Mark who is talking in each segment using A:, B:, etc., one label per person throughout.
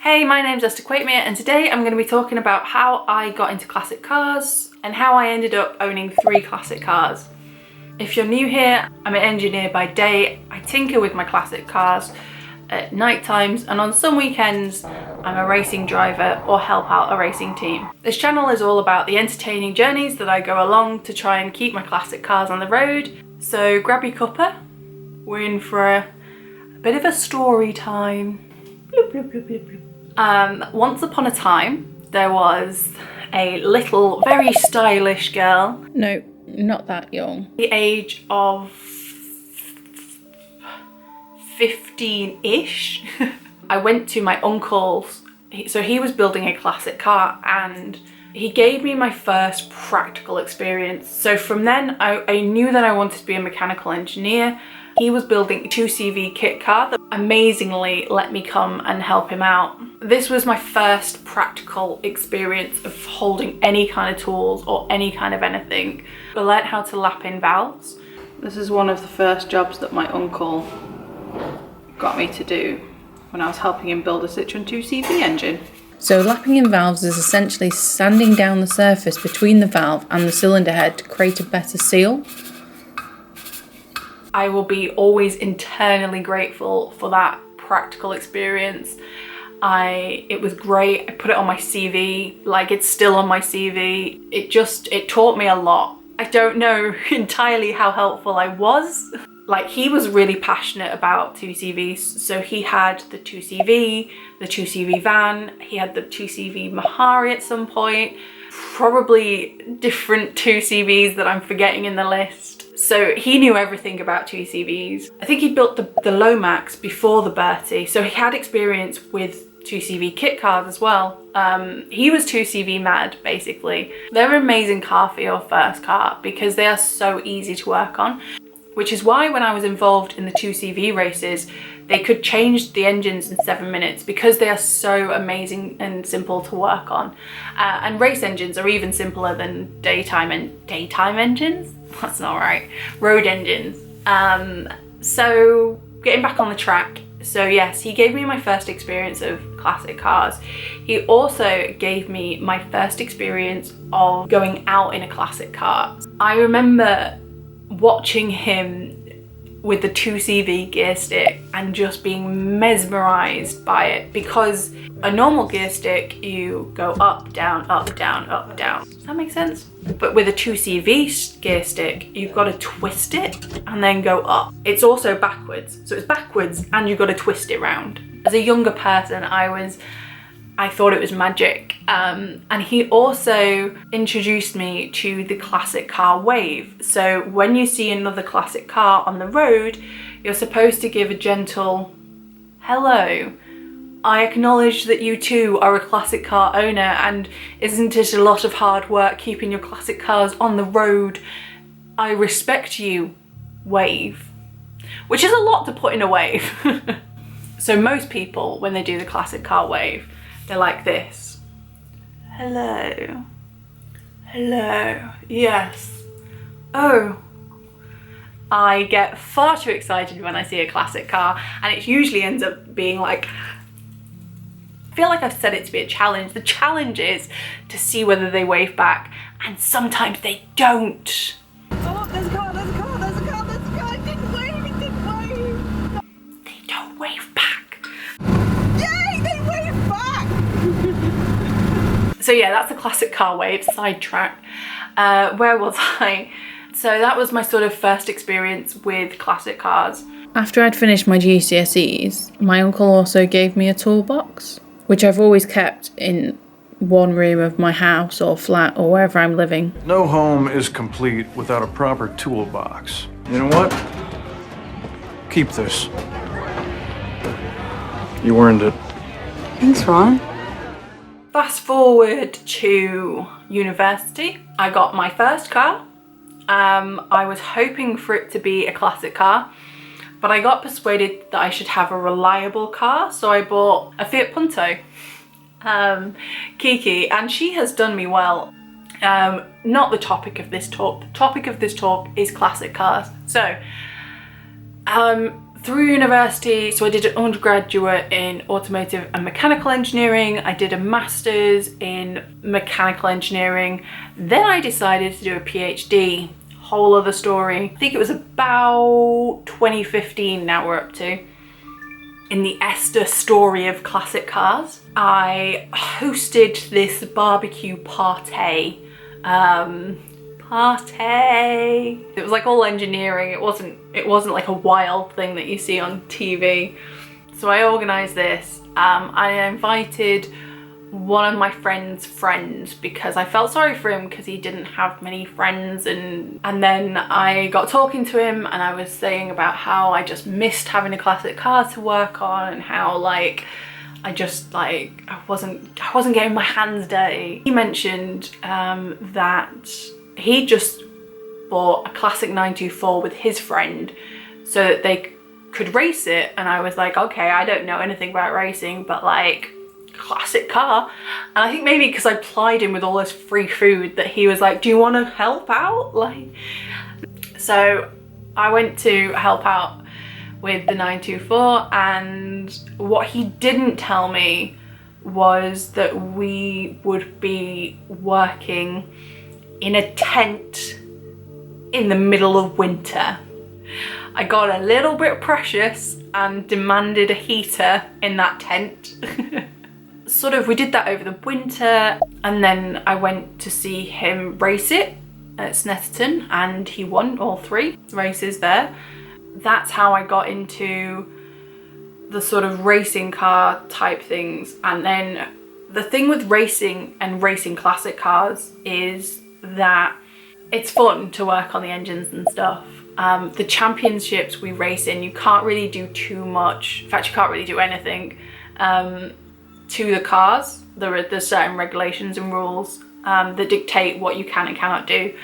A: Hey, my name's Esther Quaitmere and today I'm going to be talking about how I got into classic cars and how I ended up owning 3 classic cars. If you're new here, I'm an engineer by day. I tinker with my classic cars at night times, and on some weekends I'm a racing driver or help out a racing team. This channel is all about the entertaining journeys that I go along to try and keep my classic cars on the road. So grab your cuppa, we're in for a bit of a story time. Bloop, bloop, bloop, bloop, bloop. Once upon a time, there was a little, very stylish girl.
B: No, not that young.
A: The age of 15-ish. I went to my uncle's, so he was building a classic car and he gave me my first practical experience. So from then, I knew that I wanted to be a mechanical engineer. He was building a 2CV kit car that amazingly let me come and help him out. This was my first practical experience of holding any kind of tools or any kind of anything. I learned how to lap in valves. This is one of the first jobs that my uncle got me to do when I was helping him build a Citroen 2CV engine.
B: So lapping in valves is essentially sanding down the surface between the valve and the cylinder head to create a better seal.
A: I will be always internally grateful for that practical experience. It was great. I put it on my CV, like it's still on my CV. It taught me a lot. I don't know entirely how helpful I was. Like, he was really passionate about 2CVs. So he had the 2CV, the 2CV van, he had the 2CV Mahari at some point, probably different 2CVs that I'm forgetting in the list. So he knew everything about 2CVs. I think he built the Lomax before the Bertie, so he had experience with 2CV kit cars as well. He was 2CV mad, basically. They're an amazing car for your first car because they are so easy to work on, which is why when I was involved in the 2CV races, they could change the engines in 7 minutes because they are so amazing and simple to work on. And race engines are even simpler than daytime engines? That's not right. Road engines. So getting back on the track. So yes, he gave me my first experience of classic cars. He also gave me my first experience of going out in a classic car. I remember watching him with the 2CV gear stick and just being mesmerized by it, because a normal gear stick, you go up, down, up, down, up, down. Does that make sense? But with a 2CV gear stick, you've got to twist it and then go up. It's also backwards. So it's backwards and you've got to twist it round. As a younger person, I thought it was magic. And he also introduced me to the classic car wave. So when you see another classic car on the road, you're supposed to give a gentle hello. I acknowledge that you too are a classic car owner, and isn't it a lot of hard work keeping your classic cars on the road? I respect you, wave. Which is a lot to put in a wave. So most people, when they do the classic car wave, they're like this. Hello. Hello. Yes. Oh. I get far too excited when I see a classic car, and it usually ends up being like, I feel like I've said it to be a challenge. The challenge is to see whether they wave back, and sometimes they don't.
C: Oh, there's a car, there's a car, there's a car, there's a car. It didn't wave, it didn't wave.
A: They don't wave back.
C: Yay, they wave back.
A: So yeah, that's a classic car wave, sidetrack. Where was I? So that was my sort of first experience with classic cars.
B: After I'd finished my GCSEs, my uncle also gave me a toolbox, which I've always kept in one room of my house or flat or wherever I'm living.
D: No home is complete without a proper toolbox. You know what? Keep this. You earned it.
C: Thanks, Ron.
A: Fast forward to university, I got my first car. I was hoping for it to be a classic car, but I got persuaded that I should have a reliable car, so I bought a Fiat Punto, Kiki, and she has done me well. Not the topic of this talk. The topic of this talk is classic cars. So through university, so I did an undergraduate in automotive and mechanical engineering. I did a master's in mechanical engineering. Then I decided to do a PhD. Whole other story. I think it was about 2015 now we're up to. In the Esther story of classic cars, I hosted this barbecue party. It was like all engineering. It wasn't like a wild thing that you see on TV. So I organised this. I invited one of my friend's friends because I felt sorry for him because he didn't have many friends, and then I got talking to him and I was saying about how I just missed having a classic car to work on, and how like I wasn't getting my hands dirty. He mentioned that he just bought a classic 924 with his friend so that they could race it, and I was like, okay, I don't know anything about racing, but like, classic car. And I think maybe because I plied him with all this free food that he was like, do you want to help out? Like, so I went to help out with the 924, and what he didn't tell me was that we would be working in a tent in the middle of winter. I got a little bit precious and demanded a heater in that tent. We did that over the winter, and then I went to see him race it at Snetterton, and he won all 3 races there. That's how I got into the sort of racing car type things. And then the thing with racing and racing classic cars is that it's fun to work on the engines and stuff. The championships we race in, you can't really do too much. In fact, you can't really do anything to the cars. There's certain regulations and rules that dictate what you can and cannot do.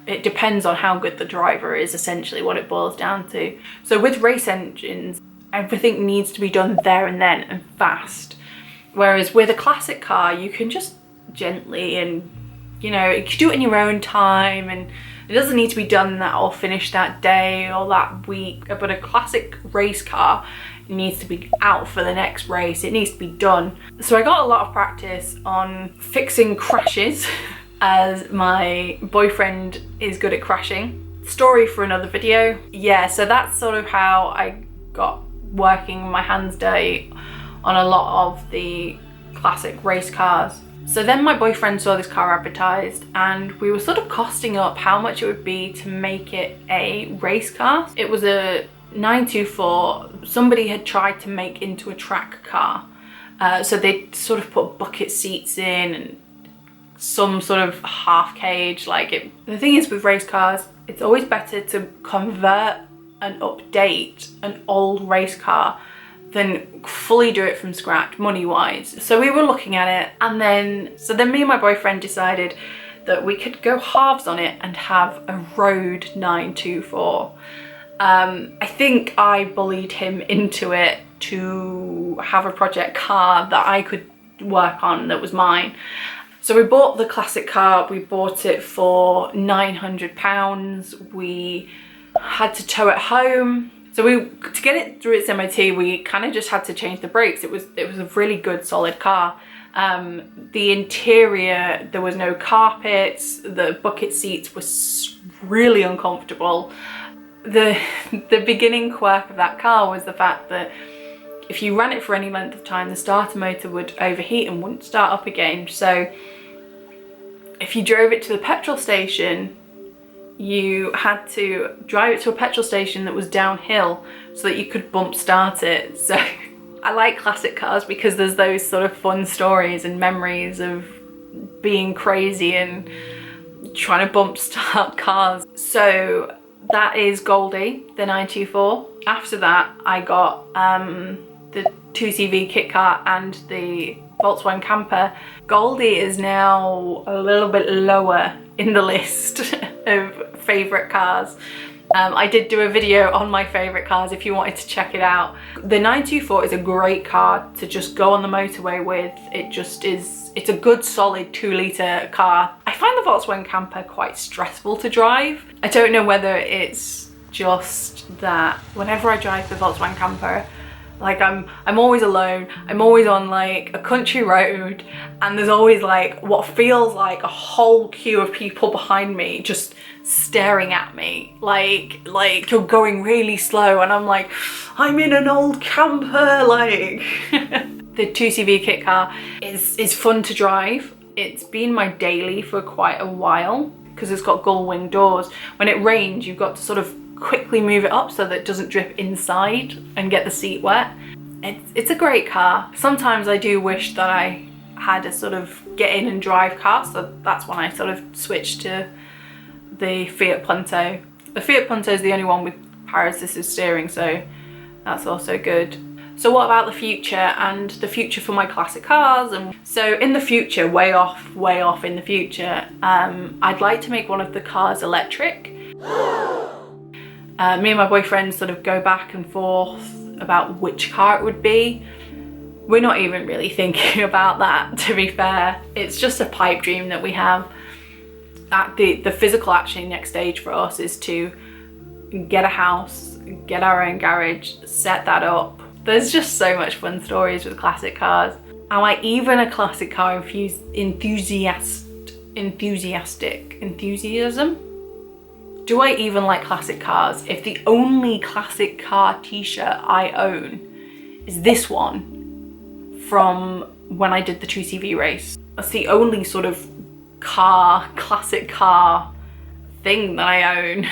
A: It depends on how good the driver is, essentially what it boils down to. So with race engines, everything needs to be done there and then and fast. Whereas with a classic car, you can just gently, and you know, you can do it in your own time, and it doesn't need to be done that or finished that day or that week. But a classic race car, it needs to be out for the next race. It needs to be done. So I got a lot of practice on fixing crashes as my boyfriend is good at crashing. Story for another video. Yeah, so that's sort of how I got working my hands dirty on a lot of the classic race cars. So then my boyfriend saw this car advertised, and we were sort of costing up how much it would be to make it a race car. It was a 924 somebody had tried to make into a track car. So they sort of put bucket seats in and some sort of half cage. The thing is with race cars, it's always better to convert and update an old race car than fully do it from scratch, money-wise. So we were looking at it, and then me and my boyfriend decided that we could go halves on it and have a road 924. I think I bullied him into it to have a project car that I could work on that was mine. So we bought the classic car. We bought it for £900. We had to tow it home. So to get it through its MOT, we kind of just had to change the brakes. It was a really good, solid car. The interior, there was no carpets. The bucket seats were really uncomfortable. The beginning quirk of that car was the fact that if you ran it for any length of time, the starter motor would overheat and wouldn't start up again. So if you drove it to the petrol station, you had to drive it to a petrol station that was downhill so that you could bump start it. So I like classic cars because there's those sort of fun stories and memories of being crazy and trying to bump start cars. So that is Goldie, the 924. After that, I got the 2CV kit car and the Volkswagen camper. Goldie is now a little bit lower in the list of favourite cars. I did do a video on my favourite cars if you wanted to check it out. The 924 is a great car to just go on the motorway with. It's a good solid 2-litre car. I find the Volkswagen camper quite stressful to drive. I don't know whether it's just that whenever I drive the Volkswagen camper, like I'm always alone, I'm always on like a country road, and there's always like what feels like a whole queue of people behind me just staring at me, like you're going really slow, and I'm like, I'm in an old camper, like. The 2CV kit car is fun to drive. It's been my daily for quite a while because it's got gull wing doors. When it rains, you've got to sort of quickly move it up so that it doesn't drip inside and get the seat wet. It's a great car. Sometimes I do wish that I had a sort of get in and drive car, so that's when I sort of switched to the Fiat Punto. The Fiat Punto is the only one with power assisted steering, so that's also good. So what about the future and the future for my classic cars? And so in the future, way off in the future, I'd like to make one of the cars electric. Me and my boyfriend sort of go back and forth about which car it would be. We're not even really thinking about that, to be fair. It's just a pipe dream that we have. The physical actually next stage for us is to get a house, get our own garage, set that up. There's just so much fun stories with classic cars. Am I even a classic car enthusiasm? Do I even like classic cars if the only classic car t-shirt I own is this one from when I did the 2CV race? That's the only sort of classic car thing that I own.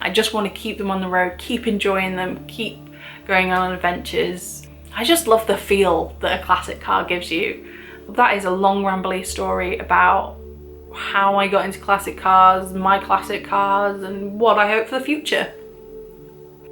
A: I just want to keep them on the road, keep enjoying them, keep going on adventures. I just love the feel that a classic car gives you. That is a long rambly story about how I got into classic cars, my classic cars, and what I hope for the future.